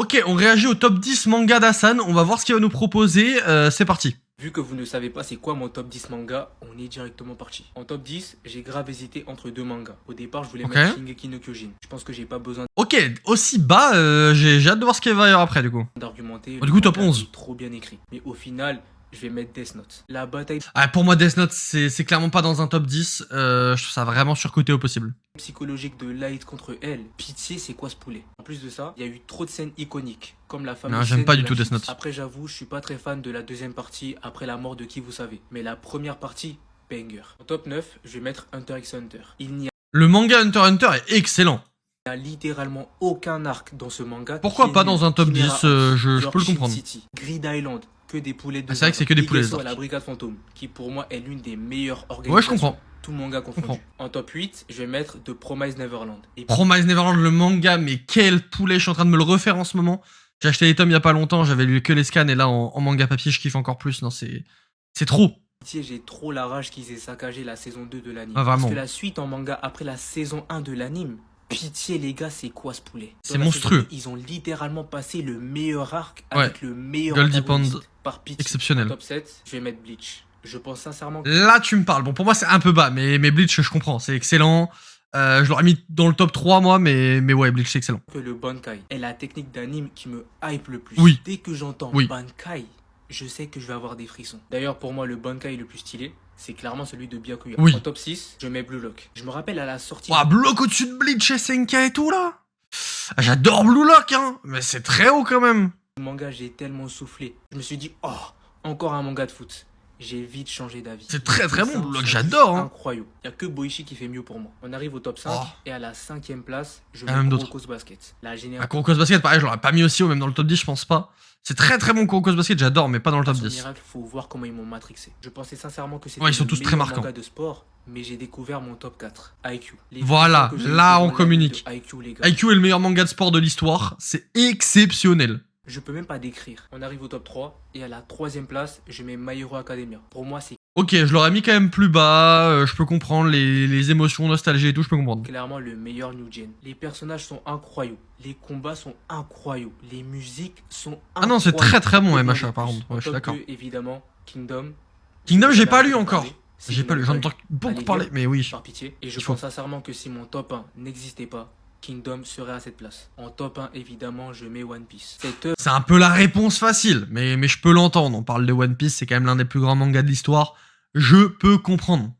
Ok, on réagit au top 10 manga d'Hassan. On va voir ce qu'il va nous proposer. C'est parti. Vu que vous ne savez pas c'est quoi mon top 10 manga, on est directement parti. En top 10, j'ai grave hésité entre deux mangas. Au départ, je voulais mettre Shingeki no Kyojin. Je pense que j'ai pas besoin Ok, aussi bas, j'ai hâte de voir ce qu'il va y avoir après du coup. d'argumenter. Du coup, top 11. Est trop bien écrit. Mais au final, je vais mettre Death Note. La bataille Ah, pour moi, Death Note, c'est clairement pas dans un top 10. Je trouve ça vraiment surcoté au possible. psychologique de Light contre elle. Pitié, c'est quoi ce poulet? En plus de ça, il y a eu trop de scènes iconiques. Comme la fameuse Non, j'aime scène pas de du la tout Death chute. Note. Après, j'avoue, je suis pas très fan de la deuxième partie après la mort de qui vous savez. Mais la première partie, banger. En top 9, je vais mettre Hunter x Hunter. Il n'y Le manga Hunter x Hunter est excellent. a littéralement aucun arc dans ce manga. Pourquoi qui est pas nul. dans un top Chimera 10, Ant, je Lord peux le Shin comprendre. City, Grid Island, que des poulets de Ah, c'est vrai que c'est que des poulets, Picasso les à la arcs. Brigade Fantôme, qui pour moi est l'une des meilleures organisations. Ouais, je comprends. Tout manga confondu. comprends. En top 8, je vais mettre The Promised Neverland. Et Promise Neverland, le manga, mais quel poulet, je suis en train de me le refaire en ce moment. J'ai acheté les tomes il y a pas longtemps, j'avais lu que les scans et là en manga papier, je kiffe encore plus. Non, c'est trop. pitié, j'ai trop la rage qu'ils aient saccagé la saison 2 de l'anime. Ah, vraiment. Parce que la suite en manga après la saison 1 de l'anime, pitié les gars, c'est quoi ce poulet? C'est Dans la monstrueux. saison 2, ils ont littéralement passé le meilleur arc Ouais. avec le meilleur Goldie antagoniste. Pond, Par pitié. exceptionnel. En top 7, je vais mettre Bleach. Je pense sincèrement que Là, tu me parles. Bon, pour moi, c'est un peu bas, mais Bleach, je comprends, c'est excellent. Je l'aurais mis dans le top 3, moi, mais ouais, Bleach, c'est excellent. le Bankai est la technique d'anime qui me hype le plus. Oui. Dès que j'entends Oui. Bankai, je sais que je vais avoir des frissons. D'ailleurs, pour moi, le Bankai le plus stylé, c'est clairement celui de Byakuya. Oui. En top 6, je mets Blue Lock. Je me rappelle à la sortie... Ouah, bloc au-dessus de Bleach et Senka et tout, là. Ah, j'adore Blue Lock, hein, mais c'est très haut quand même. Le manga, j'ai tellement soufflé. Je me suis dit, oh, encore un manga de foot. J'ai vite changé d'avis. C'est très, très Les bon, dessins Block, sont j'adore, hein. Incroyable. Il n'y a que Boichi qui fait mieux pour moi. On arrive au top 5 Oh. et à la 5e place, je Il y en a même mets d'autres. Kuroko's Basket. La Ah, génération Kuroko's Basket, pareil, je l'aurais pas mis aussi haut, même dans le top 10, je pense pas. C'est très très bon Kuroko's Basket, j'adore, mais pas dans le top 10. miracle, faut voir comment ils m'ont matrixé. Je pensais sincèrement que c'était Ouais, ils sont le tous très meilleur marquants. manga de sport, mais j'ai découvert mon top 4, IQ. Les Voilà, vidéos que j'ai là, vues on dans la communique. de IQ, les gars. IQ est le meilleur manga de sport de l'histoire, c'est exceptionnel. Je peux même pas décrire. On arrive au top 3 et à la 3e place, je mets My Hero Academia. Pour moi, c'est Ok, je l'aurais mis quand même plus bas, je peux comprendre les émotions, nostalgie et tout, je peux comprendre. clairement le meilleur New Gen. Les personnages sont incroyables, les combats sont incroyables, les musiques sont incroyables. Ah non, c'est très très bon Et MHA par contre, ouais, en je suis top d'accord. 2, évidemment, Kingdom. Kingdom, j'ai pas lu J'en ai encore. parlé. Si J'ai vous pas lu, n'avez j'en entends beaucoup allez parler, lire, mais oui. par pitié. Et je Il faut. pense sincèrement que si mon top 1 n'existait pas, Kingdom serait à cette place. En top 1, évidemment, je mets One Piece. Cette œuvre C'est un peu la réponse facile, mais je peux l'entendre. On parle de One Piece, c'est quand même l'un des plus grands mangas de l'histoire. Je peux comprendre.